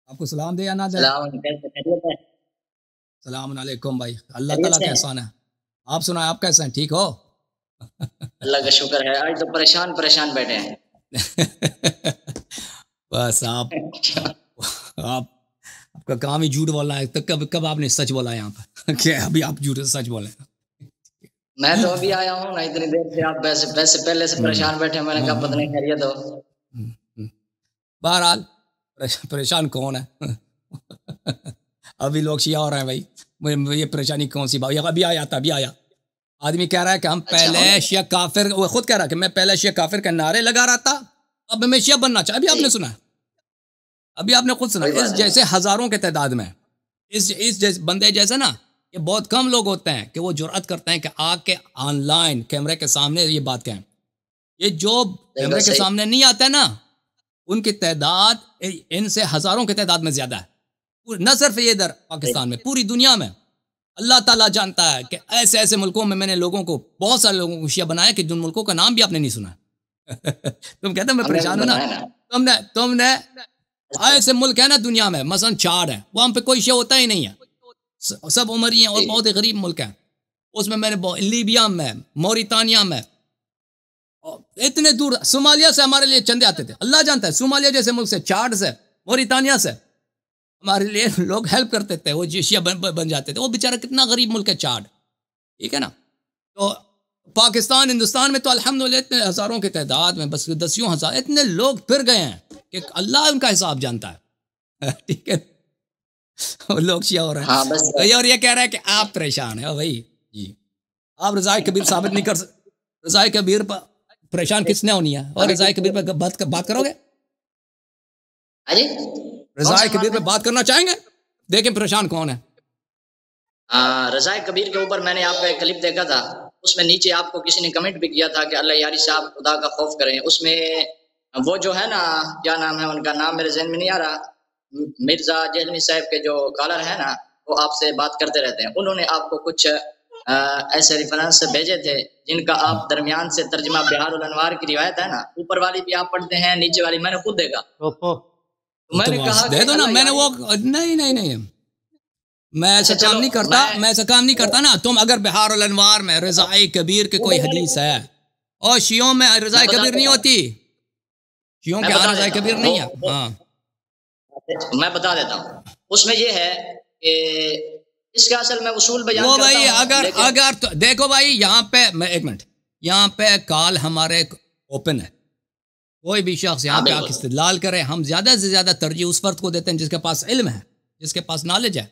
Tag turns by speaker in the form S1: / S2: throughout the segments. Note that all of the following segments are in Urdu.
S1: آپ کو سلام دے یا نہ دے؟ السلام علیکم بھائی، اللہ تعالیٰ کا احسان ہے. آپ سنائیں، آپ کیسے ہیں؟ ٹھیک ہو؟
S2: اللہ کا شکر ہے. آج تو پریشان بیٹھے ہیں.
S1: بس آپ کا کام ہی جھوٹ بولنا ہے. کب آپ نے سچ بولا یہاں پر کہ ابھی آپ جھوٹ سچ بولے؟
S2: میں تو ابھی آیا ہوں نا، اتنی دیر سے آپ ویسے پہلے سے پریشان بیٹھے. میں نے کہا پتہ نہیں خیریت ہو.
S1: بہرحال پریشان کون ہے؟ ابھی لوگ شیعہ ہو رہے ہیں بھائی. یہ پریشانی کون سی بات؟ ابھی آیا آدمی کہہ رہا ہے کہ ہم پہلے شیعہ کافر، وہ خود کہہ رہا ہے کہ میں پہلے شیعہ کافر کے نعرے لگا رہا تھا، اب میں شیعہ بننا چاہتا. ابھی آپ نے سنا، ابھی آپ نے خود سنا. اس جیسے ہزاروں کے تعداد میں اس بندے جیسے نا، یہ بہت کم لوگ ہوتے ہیں کہ وہ جرأت کرتے ہیں کہ آ کے آن لائن کیمرے کے سامنے یہ بات کہیں. یہ جو کیمرے کے سامنے نہیں آتے نا، ان کی تعداد ان سے ہزاروں کی تعداد میں زیادہ ہے. نہ صرف یہ ادھر پاکستان میں، پوری دنیا میں. اللہ تعالیٰ جانتا ہے کہ ایسے ایسے ملکوں میں نے لوگوں کو، بہت سارے لوگوں کو شیعہ بنایا کہ جن ملکوں کا نام بھی آپ نے نہیں سنا. تم کہتے ہیں میں پریشان ہوں نا. تم نے ایسے ملک ہے نا دنیا میں، مثلا 4 ہیں، وہاں پہ کوئی شیعہ ہوتا ہی نہیں ہے، سب عمری ہیں اور بہت غریب ملک ہیں. اس میں نے لیبیا میں، موریتانیہ میں، اتنے دور صومالیہ سے ہمارے لیے چندے آتے تھے. اللہ جانتا ہے صومالیہ جیسے ملک سے، چاڈ سے، موریتانیہ سے ہمارے لیے لوگ ہیلپ کرتے تھے. وہ شیعہ بن جاتے تھے. وہ بیچارہ کتنا غریب ملک ہے چاڈ، ٹھیک ہے نا. تو پاکستان ہندوستان میں تو الحمدللہ اتنے ہزاروں کی تعداد میں، بس 10,000 اتنے لوگ پھر گئے ہیں کہ اللہ ان کا حساب جانتا ہے. ٹھیک ہے، لوگ شیعہ ہو رہے ہیں اور یہ کہہ رہا ہے کہ آپ پریشان ہیں. بھائی جی، آپ رضائے کبیر ثابت نہیں کر سکتے. رضائے کبیر پریشان کس نے ہونی ہے؟ اور رضائے کبیر پہ بات کرو گے؟ رضائے کبیر پہ بات کرنا چاہیں گے؟ دیکھیں پریشان کون ہے.
S2: رضائے کبیر کے اوپر میں نے آپ کا ایک کلپ دیکھا تھا، اس میں نیچے آپ کو کسی نے کمنٹ بھی کیا تھا کہ اللہ یاری صاحب خدا کا خوف کریں. اس میں وہ جو ہے نا، کیا نام ہے ان کا، نام میرے ذہن میں نہیں آ رہا، مرزا جہلمی صاحب کے جو کالر ہیں نا، وہ آپ سے بات کرتے رہتے ہیں. انہوں نے آپ کو کچھ ایسے ریفرنس بھیجے تھے جن کا آپ درمیان سے ترجمہ بہار الانوار کی روایت ہے نا، اوپر والی بھی آپ پڑھتے ہیں، نیچے والی میں نے خود دیکھا. میں نے کہا
S1: دے دو نا. میں نے وہ نہیں میں ایسا کام نہیں کرتا. میں ایسا کام نہیں کرتا نا. تم اگر بہار الانوار میں رضائے کبیر کے کوئی حدیث ہے، اور شیعوں میں رضائے کبیر نہیں ہوتی، شیعوں کے ہاں رضائے کبیر نہیں ہے. ہاں
S2: میں بتا دیتا ہوں. اس میں یہ ہے کہ اس کا اصل میں اصول بیان
S1: وہ
S2: کرتا
S1: بھائی
S2: ہوں.
S1: اگر دیکھو بھائی، یہاں پہ میں ایک منٹ، یہاں پہ کال ہمارے اوپن ہے. کوئی بھی شخص یہاں پہ آ کے استدلال کرے. ہم زیادہ سے زیادہ ترجیح اس فرد کو دیتے ہیں جس کے پاس علم ہے، جس کے پاس نالج ہے.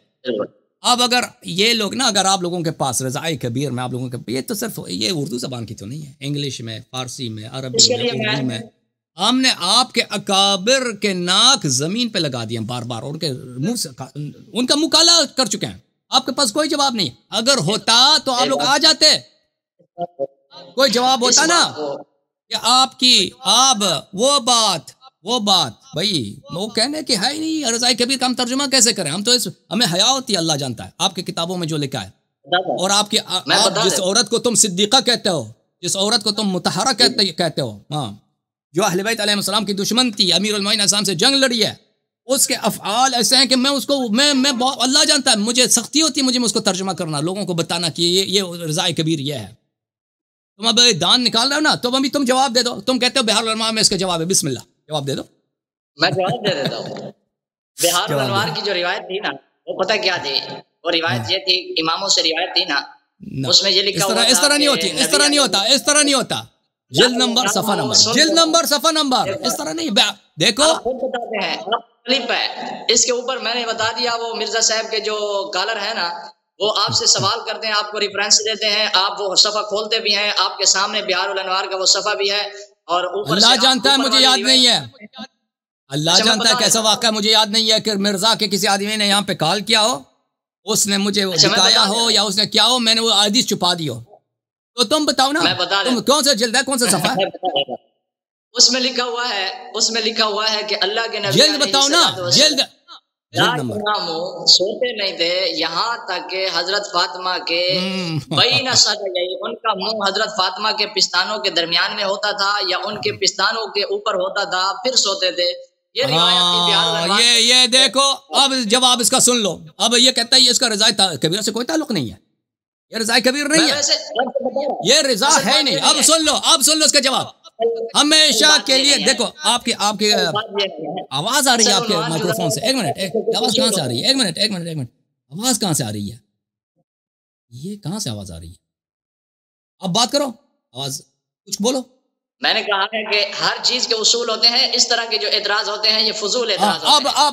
S1: اب اگر یہ لوگ نا، اگر آپ لوگوں کے پاس رضائے کبیر میں، آپ لوگوں کے، یہ تو صرف یہ اردو زبان کی تو نہیں ہے، انگلش میں، فارسی میں، عربی میں، اردو میں. ہم نے آپ کے اکابر کے ناک زمین پہ لگا دیا بار بار، ان کے منہ سے ان کا مکالا کر چکے ہیں. آپ کے پاس کوئی جواب نہیں. اگر ہوتا تو آپ لوگ آ جاتے، کوئی جواب ہوتا نا کہ آپ کی وہ بات بھائی، وہ کہنے کہ ہے ہی نہیں. رضائے کبیر کا ہم ترجمہ کیسے کریں؟ ہم تو ہمیں حیا ہوتی ہے، اللہ جانتا ہے آپ کی کتابوں میں جو لکھا ہے. اور آپ جس عورت کو تم صدیقہ کہتے ہو، جس عورت کو تم مطہرہ کہتے ہو، ہاں، جو اہل بیت علیہ السلام کی دشمن تھی، امیر المومنین اسلام سے جنگ لڑی ہے، اس کے افعال ایسے ہیں کہ میں اس کو میں اللہ جانتا ہے مجھے سختی ہوتی ہے مجھے اس کو ترجمہ کرنا، لوگوں کو بتانا کہ یہ رضائے کبیر یہ ہے. تم اب دان نکال رہے ہو نا، تو ابھی تم جواب دے دو. تم کہتے ہو بہار الانوار میں اس کا جواب ہے، بسم اللہ جواب دے دو.
S2: میں جواب دے دیتا ہوں. بہار الانوار کی جو روایت تھی نا، وہ پتہ کیا تھی؟ وہ روایت یہ تھی، اماموں سے روایت تھی نا، اس میں یہ لکھا ہوا تھا
S1: اس طرح نہیں ہوتی، اس طرح نہیں ہوتا. جلد نمبر، صفحہ نمبر، اس طرح نہیں. دیکھو
S2: بتاتے ہیں کلپ ہے، اس کے اوپر میں نے بتا دیا. وہ مرزا صاحب کے جو کالر ہے نا، وہ آپ سے سوال کرتے ہیں، آپ کو ریفرنس دیتے ہیں، آپ وہ صفحہ کھولتے بھی ہیں، آپ کے سامنے بہار الانوار کا وہ صفحہ بھی ہے. اور اوپر
S1: اللہ جانتا ہے، مجھے یاد نہیں ہے. اللہ جانتا ہے کیسا واقعہ مجھے یاد نہیں ہے کہ مرزا کے کسی آدمی نے یہاں پہ کال کیا ہو، اس نے مجھے دکھایا ہو یا اس نے کیا ہو، میں نے وہ حدیث چھپا دی ہو. تو تم بتاؤ نا، تم کون سا جلد ہے، کون سا صفحہ ہے؟
S2: اس میں لکھا ہوا ہے کہ اللہ کے نبی
S1: جلد بتاؤ نا، جلد
S2: سوتے نہیں تھے یہاں تک کہ حضرت فاطمہ کے بین صدیہی، ان کا منہ حضرت فاطمہ کے پستانوں کے درمیان میں ہوتا تھا یا ان کے پستانوں کے اوپر ہوتا تھا، پھر سوتے تھے. یہ روایت تھی بہار
S1: یہ دیکھو اب جواب اس کا سن لو. اب یہ کہتا ہے یہ اس کا رضا کبیرہ سے کوئی تعلق نہیں ہے, یہ رضا کبیر نہیں ہے, یہ رضا ہے نہیں. اب سن لو اس کا جواب. ہمیشہ کے لیے دیکھو آپ کی آواز آ رہی ہے آپ کے مائکرو فون سے. ایک منٹ, آواز کہاں سے آ رہی ہے؟ ایک منٹ, آواز کہاں سے آ رہی ہے؟ یہ کہاں سے آواز آ رہی ہے؟ اب بات کرو, آواز کچھ بولو.
S2: میں نے کہا ہے کہ ہر چیز کے اصول ہوتے ہیں, اس طرح کے جو اعتراض ہوتے ہیں یہ فضول اعتراض ہوتے ہیں.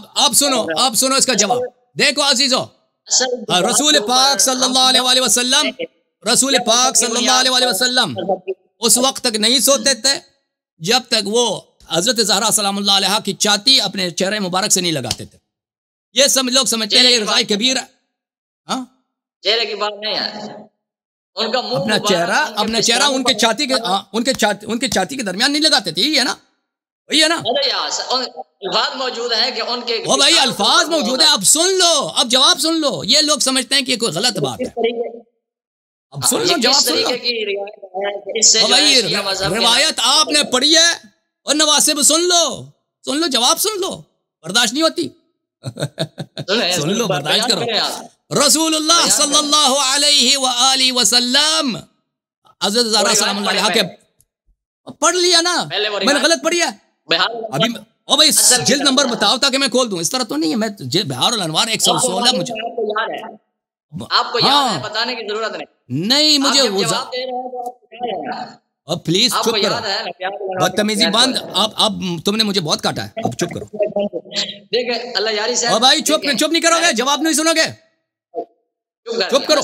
S1: اب سنو اس کا جواب. دیکھو عزیزو, رسول پاک صلی اللہ علیہ وسلم اس وقت تک نہیں سوتے تھے جب تک وہ حضرت زہرا سلام اللہ علیہ کی چاتی اپنے چہرے مبارک سے نہیں لگاتے تھے. یہ سب لوگ سمجھتے ہیں یہ رضا کبیر ہے. ہاں
S2: چہرے کی بات نہیں ہے, ان کا
S1: اپنا چہرہ ان کے چھاتی کے درمیان نہیں لگاتے تھے. یہ ہے نا, وہی ہے نا.
S2: الفاظ موجود ہیں کہ ان کے
S1: وہ بھائی الفاظ موجود ہیں. اب سن لو, اب جواب سن لو. یہ لوگ سمجھتے ہیں کہ یہ کوئی غلط بات ہے. اب سن لو, جواب سن لو. بھائی روایت آپ نے پڑھی ہے اور نواسب سن لو, جواب سن لو. برداشت نہیں ہوتی. سن لو, برداشت کرو. رسول اللہ صلی اللہ علیہ وآلہ وسلم حضرت زہرا سلام اللہ علیہ کے پڑھ لیا نا, میں نے غلط پڑھی ہے ابھی. او بھائی جلد نمبر بتاؤ تاکہ میں کھول دوں. اس طرح تو نہیں ہے. میں بہار الانوار 116 مجھے
S2: آپ کو یاد ہے, بتانے کی ضرورت
S1: نہیں مجھے. اب پلیز چپ کرو, بدتمیزی بند. اب تم نے مجھے بہت کاٹا ہے, اب چپ کرو.
S2: دیکھیں اللہ یاری سے.
S1: او بھائی چپ نہیں کرو گے, جواب نہیں سنو گے, چپ کرو.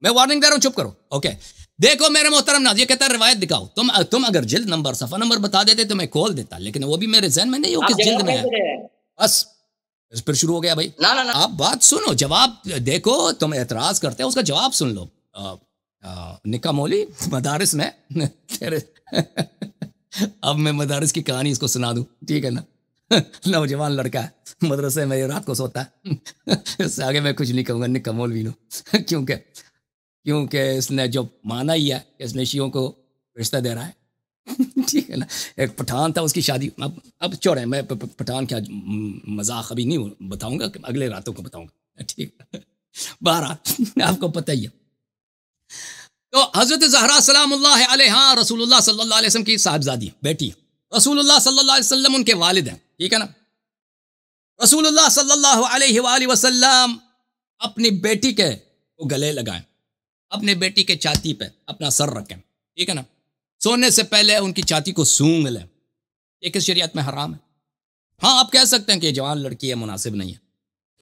S1: میں وارننگ دے رہا ہوں, چپ کرو. اوکے دیکھو میرے محترم ناظرین, یہ کہتا ہے روایت دکھاؤ. تم اگر جلد نمبر صفحہ نمبر بتا دیتے تو میں کھول دیتا, لیکن وہ بھی میرے ذہن میں نہیں ہو کس جلد میں ہے. بس پھر شروع ہو گیا بھائی. آپ بات سنو, جواب دیکھو. تم اعتراض کرتے ہو, اس کا جواب سن لو. نکا مولی مدارس میں اب میں مدارس کی کہانی اس کو سنا دوں, ٹھیک ہے نا. نوجوان لڑکا ہے, مدرسے میں رات کو سوتا ہے. اس سے آگے میں کچھ نہیں کہوں گا, نکا مولوی نو. کیونکہ اس نے جو مانا ہی ہے کہ اس نے شیعوں کو رشتہ دے رہا ہے. ٹھیک ہے نا. ایک پٹھان تھا, اس کی شادی. اب چھوڑیں, میں پٹھان کیا مذاق ابھی نہیں بتاؤں گا, اگلے راتوں کو بتاؤں گا, ٹھیک ہے. بہرحال آپ کو پتہ ہی ہے. تو حضرت زہرا سلام اللہ علیہ رسول اللہ صلی اللہ علیہ وسلم کی صاحبزادی بیٹی, رسول اللہ صلی اللہ علیہ وسلم ان کے والد ہیں, ٹھیک ہے نا. رسول اللہ صلی اللہ علیہ وآلہ وسلم اپنی بیٹی کے کو گلے لگائیں, اپنے بیٹی کے چھاتی پہ اپنا سر رکھیں, ٹھیک ہے نا. سونے سے پہلے ان کی چھاتی کو سونگ لیں. یہ کس شریعت میں حرام ہے. ہاں آپ کہہ سکتے ہیں کہ جوان لڑکی ہے, مناسب نہیں ہے.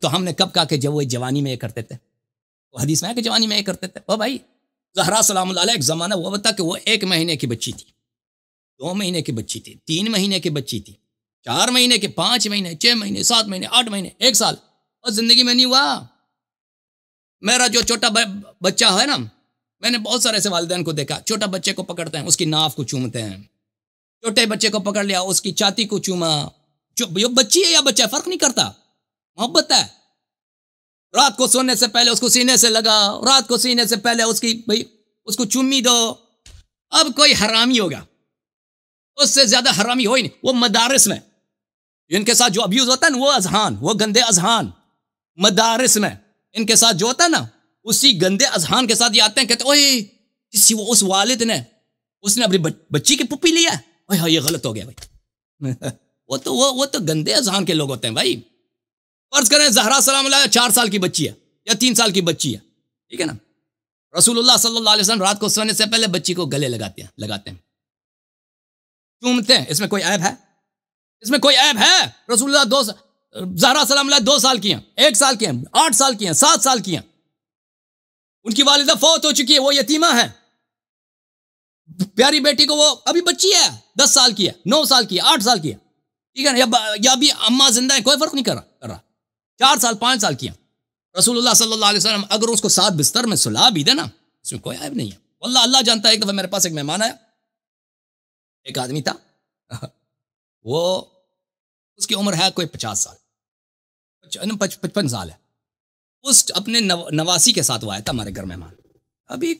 S1: تو ہم نے کب کہا کہ جب وہ جوانی میں یہ کرتے تھے, وہ حدیث میں ہے کہ جوانی میں یہ کرتے تھے. او بھائی زہرا سلام اللہ علیہ ایک زمانہ وہ بتا کہ وہ 1 مہینے کی بچی تھی, 2 مہینے کی بچی تھی, 3 مہینے کی بچی تھی, 4 مہینے کی, 5 مہینے, 6 مہینے, 7 مہینے, 8 مہینے, 1 سال, اور زندگی میں نہیں ہوا. میرا جو چھوٹا بچہ ہے نا, میں نے بہت سارے ایسے والدین کو دیکھا, چھوٹا بچے کو پکڑتے ہیں, اس کی ناف کو چومتے ہیں. چھوٹے بچے کو پکڑ لیا, اس کی چھاتی کو چوما. بچی ہے یا بچہ ہے فرق نہیں کرتا, محبت ہے. رات کو سونے سے پہلے اس کو سینے سے لگا, رات کو سینے سے پہلے اس کو چومی دو. اب کوئی حرامی ہوگا, اس سے زیادہ حرامی ہو ہی نہیں. وہ مدارس میں ان کے ساتھ جو ابیوز ہوتا ہے نا, وہ اذہان, وہ گندے اذہان مدارس میں ان کے ساتھ جو ہوتا ہے نا, اسی گندے اذہان کے ساتھ یہ آتے ہیں, کہتے ہیں اوئے اس والد نے اپنی بچی کی پپی لیا ہے, اوئے یہ غلط ہو گیا بھائی. وہ تو گندے اذہان کے لوگ ہوتے ہیں بھائی. فرض کریں زہرا سلام اللہ 4 سال کی بچی ہے یا 3 سال کی بچی ہے, ٹھیک ہے نا. رسول اللہ صلی اللہ علیہ وسلم رات کو سونے سے پہلے بچی کو گلے لگاتے ہیں, چومتے ہیں. اس میں کوئی عیب ہے؟ اس میں کوئی عیب ہے؟ رسول اللہ زہرا سلام اللہ 2 سال کی ہیں, 1 سال کی ہیں, 8 سال کی ہیں, 7 سال کی ہیں. ان کی والدہ فوت ہو چکی ہے, وہ یتیمہ ہے. پیاری بیٹی کو وہ ابھی بچی ہے, 10 سال کی ہے, 9 سال کی ہے, 8 سال کی ہے, ٹھیک ہے نا. یا بھی اماں زندہ ہے, کوئی فرق نہیں کر رہا. 4 سال 5 سال کی ہیں. رسول اللہ صلی اللہ علیہ وسلم اگر اس کو ساتھ بستر میں سلا بھی دے نا, اس میں کوئی عیب نہیں ہے. واللہ اللہ جانتا ہے. ایک دفعہ میرے پاس ایک مہمان آیا, ایک آدمی تھا, وہ اس کی عمر ہے کوئی 50 سال, 55 سال ہے. اس اپنے نواسی کے ساتھ وہ آیا تھا ہمارے گھر مہمان. ابھی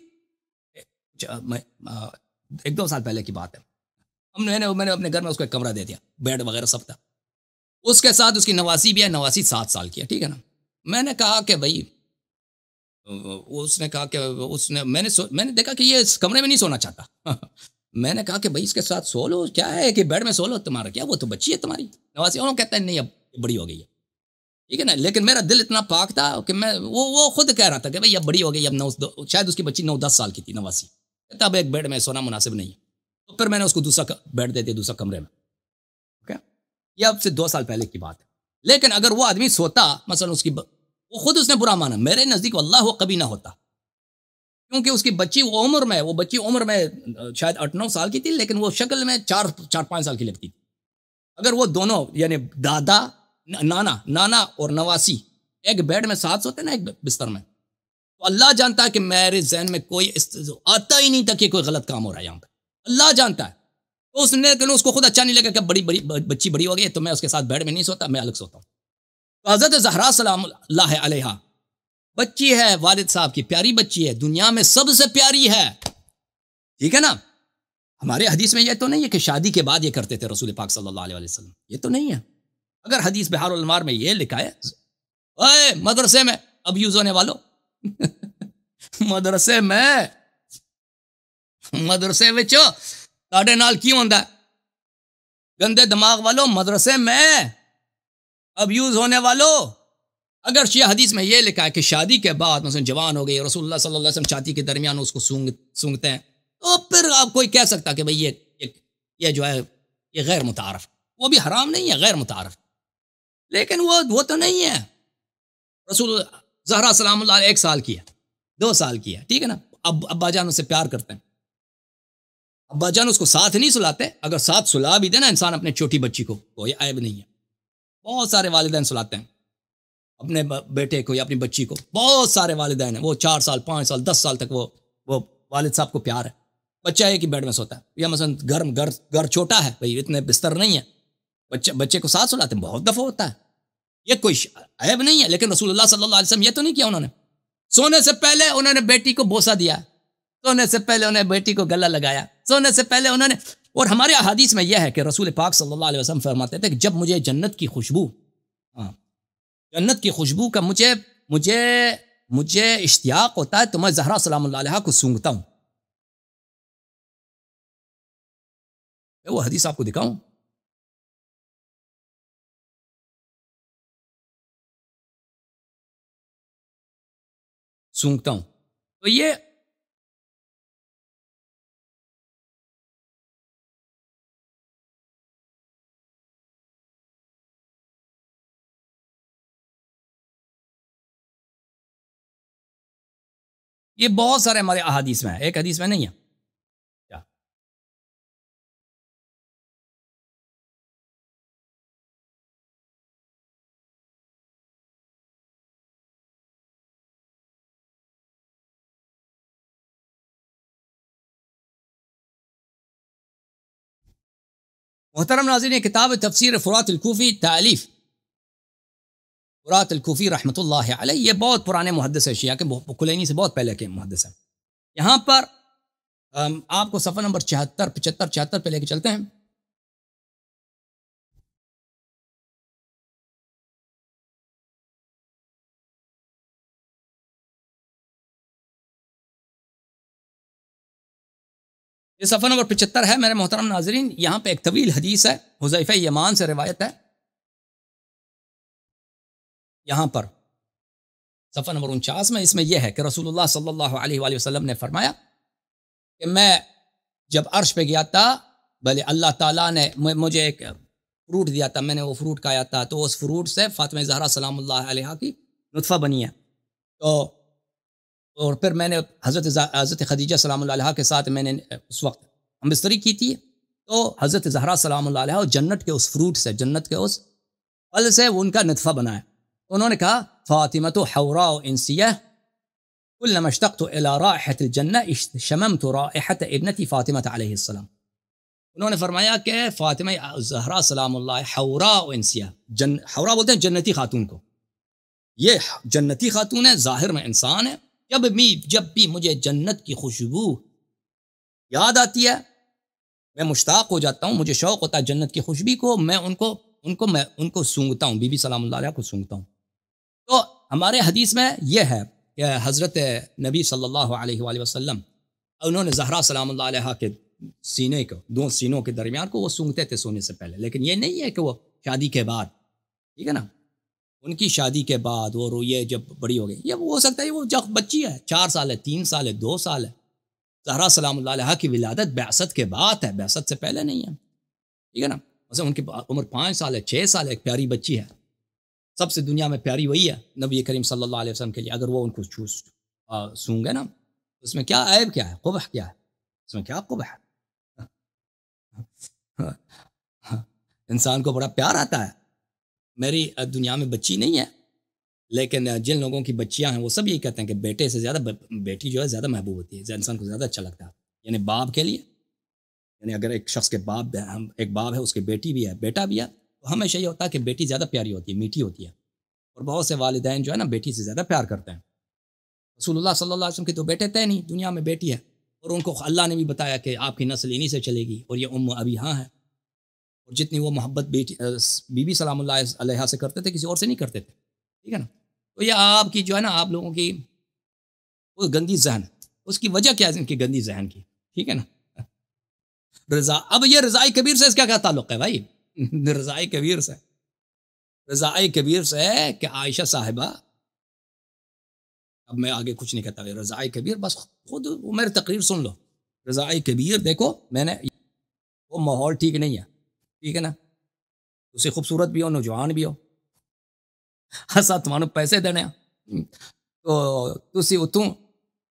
S1: 1-2 سال پہلے کی بات ہے. میں نے اپنے گھر میں اس کو ایک کمرہ دے دیا, بیڈ وغیرہ سب تھا. اس کے ساتھ اس کی نواسی بھی ہے، نواسی 7 سال کی ہے، ٹھیک ہے نا. میں نے کہا کہ بھائی، اس نے کہا کہ میں نے دیکھا کہ یہ اس کمرے میں نہیں سونا چاہتا. میں نے کہا کہ بھائی اس کے ساتھ سو لو، کیا ہے کہ بیڈ میں سو لو، تمہارا کیا، وہ تو بچی ہے تمہاری نواسی. انہوں کہتا ہے نہیں اب بڑی ہو گئی ہے، ٹھیک ہے نا. لیکن میرا دل اتنا پاک تھا کہ میں وہ خود کہہ رہا تھا کہ بھائی اب بڑی ہو گئی، اب شاید اس کی بچی 9-10 سال کی تھی نواسی. کہتا اب ایک بیڈ میں سونا مناسب نہیں ہے. تو پھر میں نے اس کو دوسرا بیڈ دے دیا، دوسرا کمرے میں. اوکے، یہ اب سے 2 سال پہلے کی بات ہے. لیکن اگر وہ آدمی سوتا مثلا وہ خود اس نے برا مانا، میرے نزدیک واللہ وہ کبھی نہ ہوتا، کیونکہ اس کی بچی وہ بچی عمر میں شاید 8-9 سال کی تھی، لیکن وہ شکل میں 4-5 سال کی لگتی تھی. اگر وہ دونوں یعنی دادا نانا اور نواسی ایک بیڈ میں ساتھ سوتے نا، ایک بستر میں، تو اللہ جانتا ہے کہ میرے ذہن میں کوئی آتا ہی نہیں تھا کہ کوئی غلط کام ہو رہا ہے یہاں پہ. اللہ جانتا ہے. تو اس کو خود اچھا نہیں لگا کہ بچی بڑی ہو گئی تو میں اس کے ساتھ بیڈ میں نہیں سوتا، میں الگ سوتا ہوں. تو حضرت زہرا سلام اللہ علیہا بچی ہے، والد صاحب کی پیاری بچی ہے، دنیا میں سب سے پیاری ہے، ٹھیک ہے نا. ہمارے حدیث میں یہ تو نہیں ہے کہ شادی کے بعد یہ کرتے تھے رسول پاک صلی اللہ علیہ وسلم، یہ تو نہیں ہے. اگر حدیث بحار الانوار میں یہ لکھا ہے، اے مدرسے میں اب یوز ہونے والوں مدرسے وچ تاڑے نال کی ہوندا ہے، گندے دماغ والوں، مدرسے میں اب یوز ہونے والوں. اگر شیعہ حدیث میں یہ لکھا ہے کہ شادی کے بعد مثلا جوان ہو گئی، رسول اللہ صلی اللہ علیہ وسلم چھاتی کے درمیان اس کو سونگتے ہیں، تو پھر آپ کوئی کہہ سکتا کہ بھئی یہ جو ہے یہ غیر متعارف، وہ بھی حرام نہیں ہے، غیر متعارف. لیکن وہ تو نہیں ہے. رسول زہرا سلام اللہ علیہ 1 سال کی ہے، 2 سال کی ہے، ٹھیک ہے نا. اب ابا جان اس سے پیار کرتے ہیں، ابا جان اس کو ساتھ نہیں سلاتے. اگر ساتھ سلا بھی دے نا انسان اپنے چھوٹی بچی کو، کوئی عیب نہیں ہے. بہت سارے والدین سلاتے ہیں اپنے بیٹے کو یا اپنی بچی کو، بہت سارے والدین ہیں، وہ 4 سال 5 سال 10 سال تک وہ والد صاحب کو پیار ہے. بچہ ایک ہی بیڈ میں سوتا ہے، یا مثلا گھر چھوٹا ہے بھائی، اتنے بستر نہیں ہے، بچے کو ساتھ سلاتے ہیں، بہت دفعہ ہوتا ہے، یہ کوئی عیب نہیں ہے. لیکن رسول اللہ صلی اللہ علیہ وسلم یہ تو نہیں کیا، انہوں نے سونے سے پہلے انہوں نے بیٹی کو بوسہ دیا، سونے سے پہلے انہوں نے بیٹی کو گلا لگایا، سونے سے پہلے انہوں نے. اور ہمارے احادیث میں یہ ہے کہ رسول پاک صلی اللہ علیہ وسلم فرماتے تھے کہ جب مجھے جنت کی خوشبو کا مجھے اشتیاق ہوتا ہے تو میں زہرا سلام اللہ علیہ کو سونگتا ہوں. وہ حدیث آپ کو دکھاؤں، سونگتا ہوں. تو یہ بہت سارے ہمارے احادیث میں ہے، ایک حدیث میں نہیں ہے. کیا محترم ناظرین، کتاب تفسیر فرات الکوفی تالیف فرات الکوفی رحمۃ اللہ علیہ، یہ بہت پرانے محدث ہے شیعہ کے، کلینی سے بہت پہلے کے محدث ہیں. یہاں پر آپ کو صفحہ نمبر 76 پہ لے کے چلتے ہیں. یہ صفحہ نمبر 75 ہے میرے محترم ناظرین. یہاں پہ ایک طویل حدیث ہے، حذیفہ یمان سے روایت ہے. یہاں پر صفحہ نمبر 49 میں اس میں یہ ہے کہ رسول اللہ صلی اللہ علیہ وآلہ وسلم نے فرمایا کہ میں جب عرش پہ گیا تھا، بھلے اللہ تعالیٰ نے مجھے ایک فروٹ دیا تھا، میں نے وہ فروٹ کھایا تھا، تو اس فروٹ سے فاطمہ زہرا سلام اللہ علیہ کی نطفہ بنی ہے. تو اور پھر میں نے حضرت خدیجہ سلام اللہ علیہ کے ساتھ میں نے اس وقت ہم بستری کی تھی، تو حضرت زہرا سلام اللہ علیہ جنت کے اس فروٹ سے، جنت کے اس پھل سے وہ ان کا نطفہ بنا ہے. انہوں نے کہا فاطمہ حوراء انسیہ کلما اشتقت الى رائحة الجنة شممت رائحة ابنتی فاطمہ علیہ السلام. انہوں نے فرمایا کہ فاطمہ زہرا سلام اللہ حوراء انسیہ، حوراء بولتے ہیں جنتی خاتون کو، یہ جنتی خاتون ہے، ظاہر میں انسان ہے. جب بھی مجھے جنت کی خوشبو یاد آتی ہے میں مشتاق ہو جاتا ہوں، مجھے شوق ہوتا ہے جنت کی خوشبو کو، میں ان کو ان کو سونگتا ہوں، بی بی سلام اللہ علیہ کو سونگتا ہوں. تو ہمارے حدیث میں یہ ہے کہ حضرت نبی صلی اللہ علیہ وآلہ وسلم انہوں نے زہرا سلام اللہ علیہ کے سینے کو، دو سینوں کے درمیان کو وہ سونگتے تھے سونے سے پہلے. لیکن یہ نہیں ہے کہ وہ شادی کے بعد، ٹھیک ہے نا، ان کی شادی کے بعد وہ یہ جب بڑی ہو گئی، یہ ہو سکتا ہے وہ جب بچی ہے 4 سال ہے، 3 سال ہے، 2 سال ہے. زہرا سلام اللہ علیہ کی ولادت بعثت کے بعد ہے، بعثت سے پہلے نہیں ہے، ٹھیک ہے نا. مثلا ان کی عمر 5 سال ہے، 6 سال ہے، ایک پیاری بچی ہے. سب سے دنیا میں پیاری وہی ہے نبی کریم صلی اللہ علیہ وسلم کے لیے. اگر وہ ان کو سونگے نا، اس میں کیا عیب، کیا ہے قبح، کیا ہے اس میں، کیا قبح ہے؟ انسان کو بڑا پیار آتا ہے. میری دنیا میں بچی نہیں ہے، لیکن جن لوگوں کی بچیاں ہیں وہ سب یہی کہتے ہیں کہ بیٹے سے زیادہ بیٹی جو ہے زیادہ محبوب ہوتی ہے، انسان کو زیادہ اچھا لگتا ہے. یعنی باپ کے لیے، یعنی اگر ایک شخص کے ایک باپ ہے، اس کی بیٹی بھی ہے، بیٹا بھی ہے، تو ہمیشہ یہ ہوتا ہے کہ بیٹی زیادہ پیاری ہوتی ہے، میٹھی ہوتی ہے. اور بہت سے والدین جو ہے نا بیٹی سے زیادہ پیار کرتے ہیں. رسول اللہ صلی اللہ علیہ وسلم کے تو بیٹے تھے نہیں، دنیا میں بیٹی ہے، اور ان کو اللہ نے بھی بتایا کہ آپ کی نسل انہی سے چلے گی، اور یہ ابھی ہاں ہے. اور جتنی وہ محبت بی بی سلام اللہ علیہ سے کرتے تھے، کسی اور سے نہیں کرتے تھے، ٹھیک ہے نا. تو یہ آپ کی جو ہے نا، آپ لوگوں کی وہ گندی ذہن، اس کی وجہ کیا ہے ان کی گندی ذہن کی، ٹھیک ہے نا. رضا، اب یہ رضائی کبیر سے اس کا کیا تعلق ہے بھائی؟ رضائی کبیر سے، رضائی کبیر سے ہے کہ عائشہ صاحبہ، اب میں آگے کچھ نہیں کہتا. رضائی کبیر بس خود وہ میری تقریر سن لو. رضائی کبیر دیکھو، میں نے وہ ماحول ٹھیک نہیں ہے، ٹھیک ہے نا. اسے خوبصورت بھی ہو، نوجوان بھی ہو، ہسا تمہارے پیسے دینے تو تسی اتوں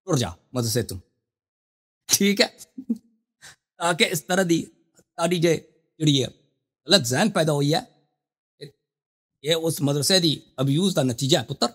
S1: ٹر جا مدد سے تم، ٹھیک ہے. تاکہ اس طرح دی تاری جڑی ہے غلط ذہن پیدا ہوئی ہے، یہ اس مدرسے دی ابیوز کا نتیجہ ہے پتر.